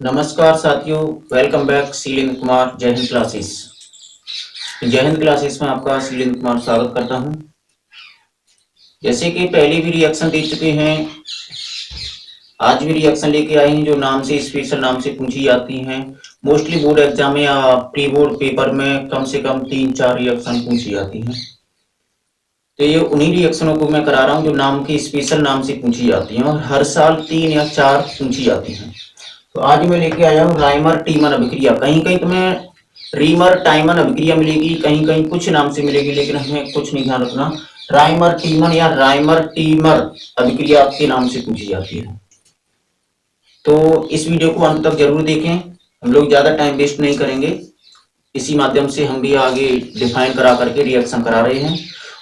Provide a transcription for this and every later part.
नमस्कार साथियों, welcome back shilling Kumar जय हिंद क्लासेस। जय हिंद क्लासेस में आपका शीलिंग कुमार स्वागत करता हूं। जैसे कि पहले भी रिएक्शन दे चुके हैं, आज भी रिएक्शन लेके आए हैं जो नाम से स्पेशल नाम से पूछी जाती हैं। मोस्टली बोर्ड एग्जाम में या प्री बोर्ड पेपर में कम से कम 3-4 रिएक्शन पूछी जाती हैं। तो ये उन्हीं रिएक्शनों को मैं करा रहा हूँ जो नाम के स्पेशल नाम से पूछी जाती हैं और हर साल 3 या 4 पूछी जाती हैं। तो आज मैं लेके आया हूँ राइमर टीमन अभिक्रिया। कहीं कहीं तुम्हें रीमर टाइमन अभिक्रिया मिलेगी, कहीं कहीं कुछ नाम से मिलेगी, लेकिन हमें कुछ नहीं ध्यान रखना। राइमर टीमन या राइमर टीमर अभिक्रिया आपके नाम से पूछी जाती है। तो इस वीडियो को अंत तक जरूर देखें। हम लोग ज्यादा टाइम वेस्ट नहीं करेंगे। इसी माध्यम से हम भी आगे डिफाइन करा करके रिएक्शन करा रहे हैं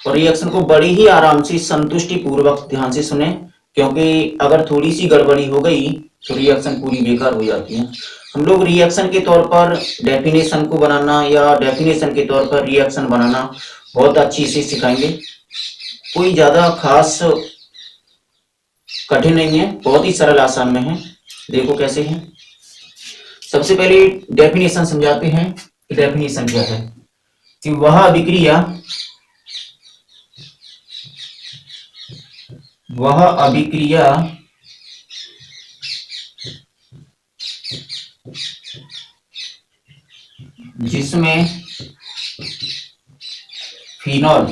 और रिएक्शन को बड़ी ही आराम से संतुष्टि पूर्वक ध्यान से सुने, क्योंकि अगर थोड़ी सी गड़बड़ी हो गई तो रिएक्शन पूरी बेकार हो जाती है। हम लोग रिएक्शन के तौर पर डेफिनेशन को बनाना या डेफिनेशन के तौर पर रिएक्शन बनाना बहुत अच्छी से सिखाएंगे। कोई ज्यादा खास कठिन नहीं है, बहुत ही सरल आसान में है। देखो कैसे है। सबसे पहले डेफिनेशन समझाते हैं। डेफिनेशन क्या है कि वह अभिक्रिया जिसमें फिनॉल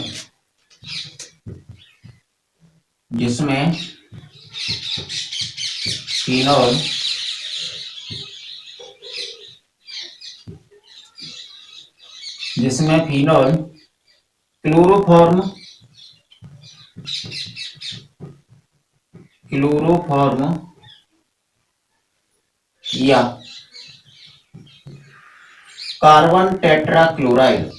क्लोरोफॉर्म या कार्बन टेट्राक्लोराइड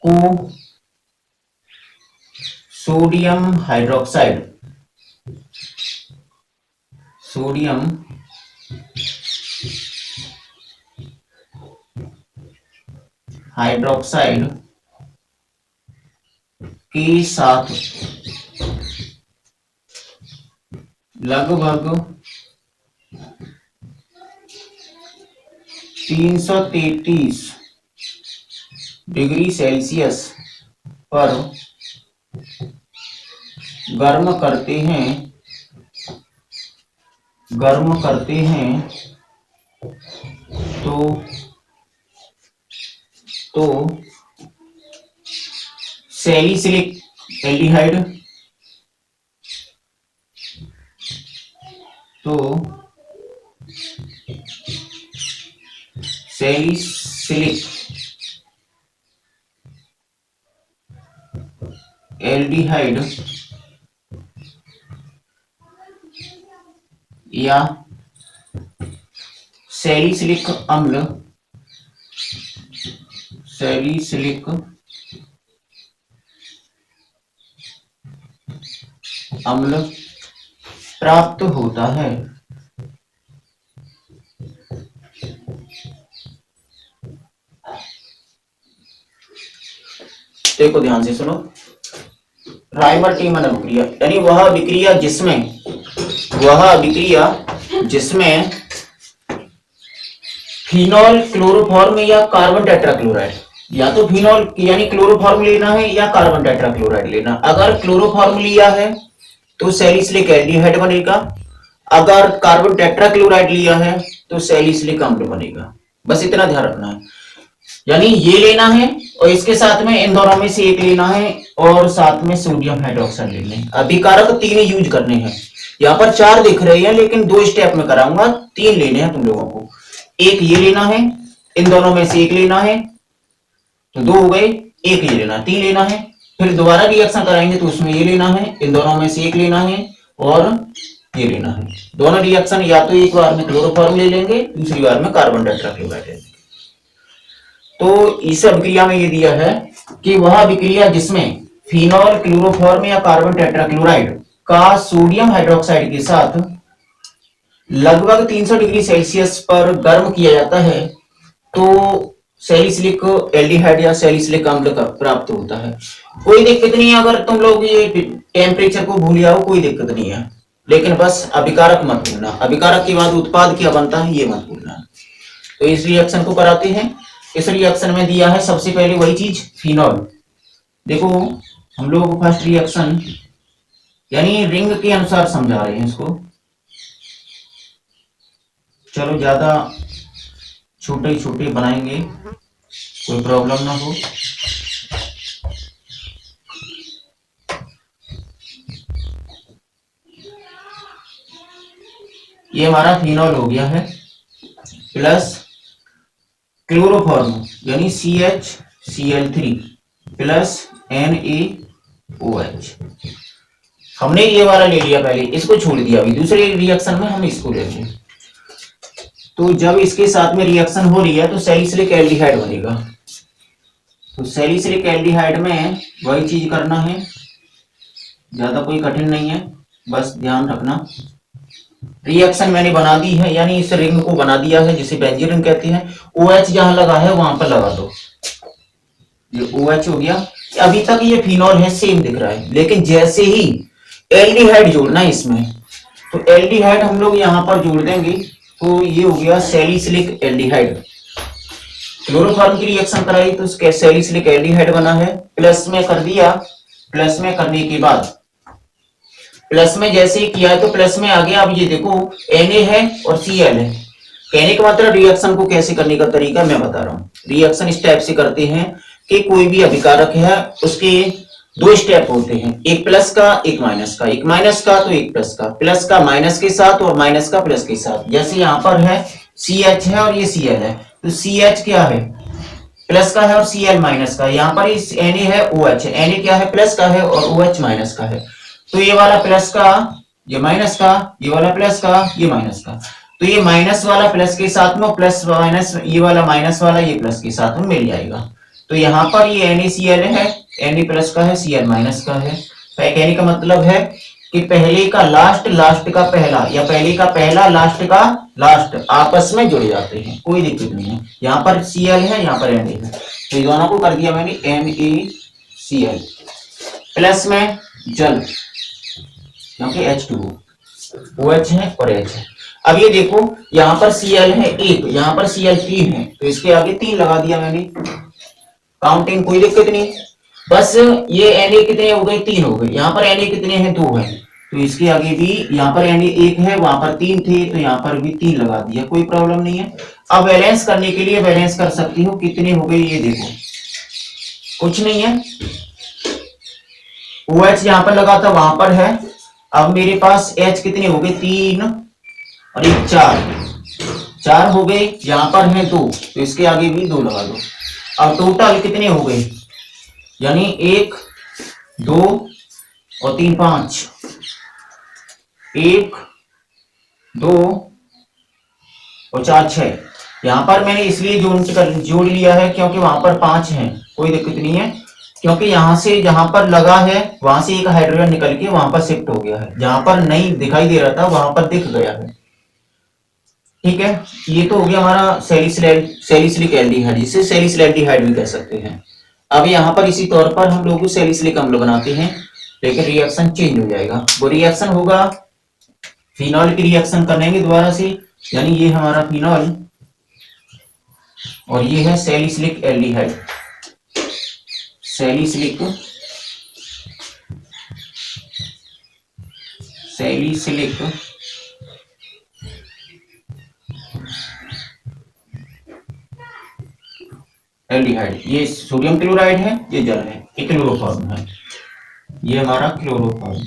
को सोडियम हाइड्रोक्साइड के साथ लगभग 333 डिग्री सेल्सियस पर गर्म करते हैं तो सैलिसिलिक एल्डिहाइड या सैलिसिलिक अम्ल प्राप्त होता है। देखो ध्यान से सुनो। राइमर टीमन अभिक्रिया यानी वह अभिक्रिया जिसमें फिनॉल क्लोरोफॉर्म या कार्बन टेट्राक्लोराइड, या तो फिनॉल यानी क्लोरोफॉर्म लेना है या कार्बन टेट्राक्लोराइड लेना। अगर क्लोरोफॉर्म लिया है तो सैलिसिलिक एल्डिहाइड बनेगा, अगर कार्बन टेट्राक्लोराइड लिया है तो सैलिसिलिक अम्ल बनेगा। बस इतना ध्यान रखना है। यानी ये लेना है और इसके साथ में इन दोनों में से एक लेना है और साथ में सोडियम हाइड्रोक्साइड लेना है। अभिकारक 3 यूज करने हैं। यहाँ पर 4 दिख रहे हैं लेकिन 2 स्टेप में कराऊंगा, 3 लेने हैं तुम लोगों को। एक ये लेना है, इन दोनों में से एक लेना है, तो 2 हो गए। एक ये लेना, 3 लेना है। फिर दोबारा रिएक्शन कराएंगे तो उसमें ये लेना है, इन दोनों में से एक लेना है और ये लेना है। दोनों रिएक्शन या तो एक बार में क्लोरोफॉर्म ले लेंगे, दूसरी बार में कार्बन टेट्राक्लोराइड ले लेंगे। तो इस अभिक्रिया में ये दिया है कि वह अभिक्रिया जिसमें फिनॉल क्लोरोफॉर्म या कार्बन टेट्राक्लोराइड का सोडियम हाइड्रोक्साइड के साथ लगभग 300 डिग्री सेल्सियस पर गर्म किया जाता है तो सैलिसिलिक एल्डिहाइड या सैलिसिलिक अम्ल का प्राप्त होता है। कोई दिक्कत नहीं है अगर तुम लोग ये टेम्परेचर को भूल जाओ, कोई दिक्कत नहीं है, लेकिन बस अभिकारक मत भूलना। अभिकारक के बाद उत्पाद क्या बनता है ये मत भूलना। तो इस रिएक्शन को कराते हैं। इस रिएक्शन में दिया है सबसे पहले वही चीज फिनॉल। देखो हम लोग फर्स्ट रिएक्शन यानी रिंग के अनुसार समझा रहे हैं इसको, चलो ज्यादा छोटे छोटे बनाएंगे, कोई प्रॉब्लम ना हो। ये हमारा फिनॉल हो गया है, प्लस क्लोरोफॉर्म यानी CHCl3 प्लस NaOH। हमने ये वाला ले लिया पहले, इसको छोड़ दिया, अभी दूसरे रिएक्शन में हम इसको ले लेंगे। तो जब इसके साथ में रिएक्शन हो रही है तो सैलिसिलिक एल्डिहाइड बनेगा। तो सैलिसिलिक एल्डिहाइड में वही चीज करना है, ज्यादा कोई कठिन नहीं है, बस ध्यान रखना। रिएक्शन मैंने बना दी है, यानी इस रिंग को बना दिया है जिसे बेंजीन रिंग कहते हैं। OH जहां लगा है वहां पर लगा दो, ये OH हो गया। अभी तक ये फिनॉल है, सेम दिख रहा है, लेकिन जैसे ही एल्डिहाइड जोड़ना है इसमें, तो एल्डिहाइड हम लोग यहां पर जोड़ देंगे, तो ये हो गया सैलिसिलिक एल्डिहाइड। क्लोरोफॉर्म की रिएक्शन कराई तो सैलिसिलिक एल्डिहाइड बना है, प्लस में कर दिया। प्लस में करने के बाद प्लस में जैसे ही किया है तो प्लस में आ गया। अब ये देखो Na है और Cl है। कहने का मतलब रिएक्शन को कैसे करने का तरीका मैं बता रहा हूँ। रिएक्शन इस टाइप से करते हैं कि कोई भी अभिकारक है उसके दो स्टेप होते हैं, एक प्लस का एक माइनस का, एक माइनस का तो एक प्लस का, प्लस का माइनस के साथ और माइनस का प्लस के साथ। जैसे यहाँ पर है CH है और ये Cl है, तो CH क्या है प्लस का है और Cl माइनस का। यहाँ पर इस Na है OH है, Na क्या है प्लस का है और OH माइनस का है। तो ये वाला प्लस का, ये माइनस का, ये वाला प्लस का, ये माइनस का, तो ये माइनस वाला प्लस के साथ में, प्लस माइनस ये वाला माइनस वाला ये प्लस के साथ में मिल जाएगा। तो यहाँ पर ये NaCl है, Na प्लस का है, Cl माइनस का है। कहने का मतलब है कि पहले का लास्ट, लास्ट का पहला, या पहले का पहला लास्ट का लास्ट आपस में जुड़ जाते हैं, कोई दिक्कत नहीं है। यहाँ पर Cl है, यहाँ पर Na है, तो ये दोनों को कर दिया मैंने NaCl। प्लस में जल क्योंकि H2O, OH है और H है। अब ये देखो यहाँ पर Cl है एक, यहाँ पर Cl3 है, तो इसके आगे 3 लगा दिया मैंने, काउंटिंग कोई दिक्कत नहीं। बस ये Na कितने हो गए 3 हो गए, यहाँ पर Na कितने हैं 2 है, तो इसके आगे भी यहाँ पर Na 1 है, वहां पर 3 थे, तो यहाँ पर भी 3 लगा दिया, कोई प्रॉब्लम नहीं है। अब बैलेंस करने के लिए बैलेंस कर सकती हो, कितने हो गए ये देखो, कुछ नहीं है, OH यहाँ पर लगा था वहां पर है। अब मेरे पास H कितने हो गए 3 और 1 4 हो गए, यहां पर है 2, तो इसके आगे भी 2 लगा दो। अब टोटल कितने हो गए, यानी 1 2 और 3 5, 1 2 और 4 6। यहां पर मैंने इसलिए जोड़ लिया है क्योंकि वहां पर 5 है, कोई दिक्कत नहीं है, क्योंकि यहां से जहां पर लगा है वहां से एक हाइड्रोजन निकल के वहां पर शिफ्ट हो गया है, जहां पर नहीं दिखाई दे रहा था वहां पर दिख गया है। ठीक है, ये तो हो गया हमारा सैलिसिलिक एल्डिहाइड, जिसे सैलिसिलिक एल्डिहाइड भी कह सकते हैं। अब यहाँ पर इसी तौर पर हम लोग सैलिसिलिक अम्ल बनाते हैं, लेकिन रिएक्शन चेंज हो जाएगा। वो रिएक्शन होगा फिनॉल की रिएक्शन करेंगे दोबारा से, यानी ये हमारा फिनॉल और ये है सैलिसिलिक एल्डिहाइड, सैलिसिलिक एल्डिहाइड। ये सोडियम क्लोराइड है, ये जल है, ये क्लोरोफॉर्म है, ये हमारा क्लोरोफॉर्म।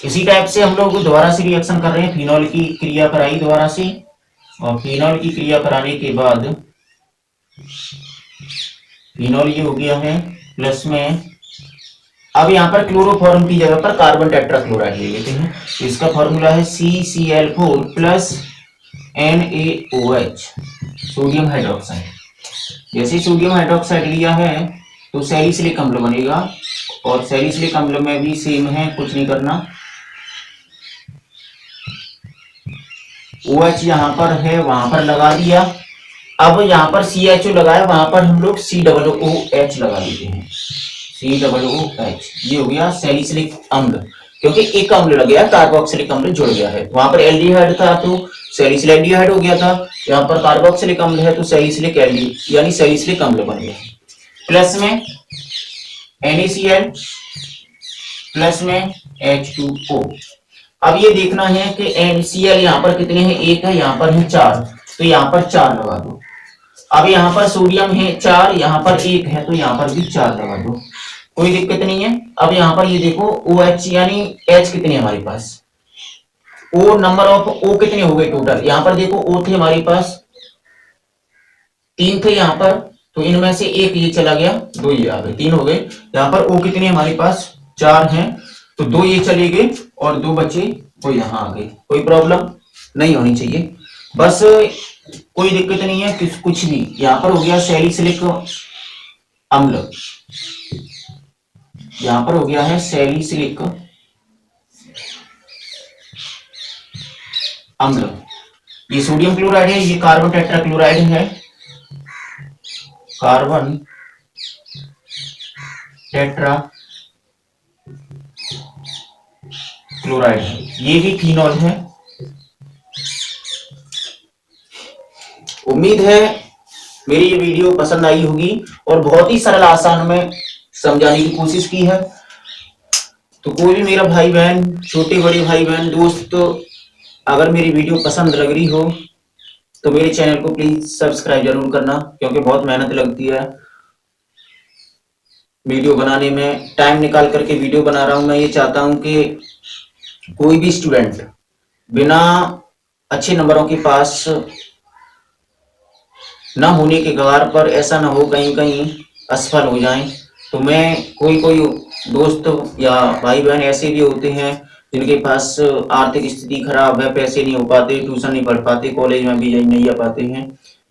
इसी टाइप से हम लोग दोबारा से रिएक्शन कर रहे हैं, फिनॉल की क्रिया कराई दोबारा से, और फिनॉल की क्रिया कराने के बाद फिनॉल ये हो गया है प्लस में। अब यहाँ पर क्लोरोफॉर्म की जगह पर कार्बन टेट्राक्लोराइड ले लेते हैं, तो इसका फॉर्मूला है CCl4 plus NaOH, sodium hydroxide. जैसे सोडियम हाइड्रोक्साइड लिया है तो सैलिसिलिक अम्ल बनेगा, और सैलिसिलिक अम्ल में भी सेम है, कुछ नहीं करना। OH यहाँ पर है, वहां पर लगा दिया। अब यहाँ पर CHO लगाया, वहां पर हम लोग COOH लगा देते हैं, COOH। ये हो गया सैलिसिलिक अम्ल, क्योंकि एक अम्ल लग गया, कार्बोक्सिलिक अम्ल जुड़ गया है। वहां पर एल्डिहाइड था तो सैलिसिल एल्डिहाइड हो गया था, यहाँ पर कार्बोक्सिलिक अम्ल है तो सैलिसिलिक एल्डी यानी सैलिसिलिक अम्ल बन गया। प्लस में NaCl, प्लस में H2O। अब ये देखना है कि NaCl यहाँ पर कितने हैं, एक है, यहाँ पर है 4, तो यहाँ पर 4 लगा दो। अब यहाँ पर सोडियम है 4, यहाँ पर 1 है, तो यहाँ पर भी 4 लगा दो, कोई दिक्कत नहीं है। अब यहाँ पर ये देखो OH यानी H कितने हमारे पास, O नंबर ऑफ O कितने हो गए टोटल, यहाँ पर देखो O थे हमारे पास 3 थे यहाँ पर, तो इनमें से एक ये चला गया, 2 ये आ गए, 3 हो गए। यहाँ पर O कितने हमारे पास 4 हैं, तो 2 ये चले गए और 2 बचे, वो यहाँ आ गए। कोई प्रॉब्लम नहीं होनी चाहिए, बस कोई दिक्कत नहीं है कुछ भी। यहाँ पर हो गया सैलिसिलिक अम्ल, यहाँ पर हो गया है सैलिसिलिक अम्ल। ये सोडियम क्लोराइड है, ये कार्बन टेट्राक्लोराइड है, कार्बन टेट्रा क्लोराइड है, ये भी फिनॉल है। उम्मीद है मेरी ये वीडियो पसंद आई होगी और बहुत ही सरल आसान में समझाने की कोशिश की है। तो कोई भी मेरा भाई बहन, छोटे बड़े भाई बहन, दोस्त, तो अगर मेरी वीडियो पसंद लग रही हो तो मेरे चैनल को प्लीज सब्सक्राइब जरूर करना, क्योंकि बहुत मेहनत लगती है वीडियो बनाने में। टाइम निकाल करके वीडियो बना रहा हूं। मैं ये चाहता हूं कि कोई भी स्टूडेंट बिना अच्छे नंबरों के पास ना होने के कगार पर ऐसा ना हो कहीं कहीं असफल हो जाएं। तो मैं कोई दोस्त या भाई बहन ऐसे भी होते हैं जिनके पास आर्थिक स्थिति खराब है, पैसे नहीं हो पाते, ट्यूशन नहीं पढ़ पाते, कॉलेज में भी नहीं आ पाते हैं,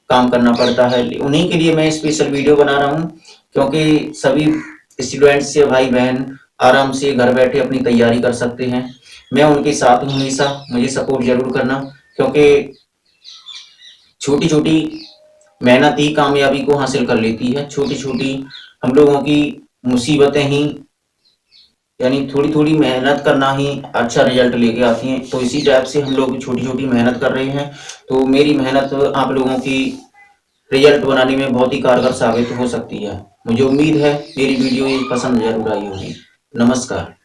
काम करना पड़ता है, उन्हीं के लिए मैं स्पेशल वीडियो बना रहा हूँ। क्योंकि सभी स्टूडेंट्स या भाई बहन आराम से घर बैठे अपनी तैयारी कर सकते हैं। मैं उनके साथ हूँ हमेशा, मुझे सपोर्ट जरूर करना, क्योंकि छोटी छोटी मेहनत ही कामयाबी को हासिल कर लेती है। छोटी छोटी हम लोगों की मुसीबतें ही, यानी थोड़ी थोड़ी मेहनत करना ही अच्छा रिजल्ट लेके आती हैं। तो इसी टाइप से हम लोग छोटी छोटी मेहनत कर रहे हैं, तो मेरी मेहनत आप लोगों की रिजल्ट बनाने में बहुत ही कारगर साबित हो सकती है। मुझे उम्मीद है मेरी वीडियो ये पसंद जरूर आई होगी। नमस्कार।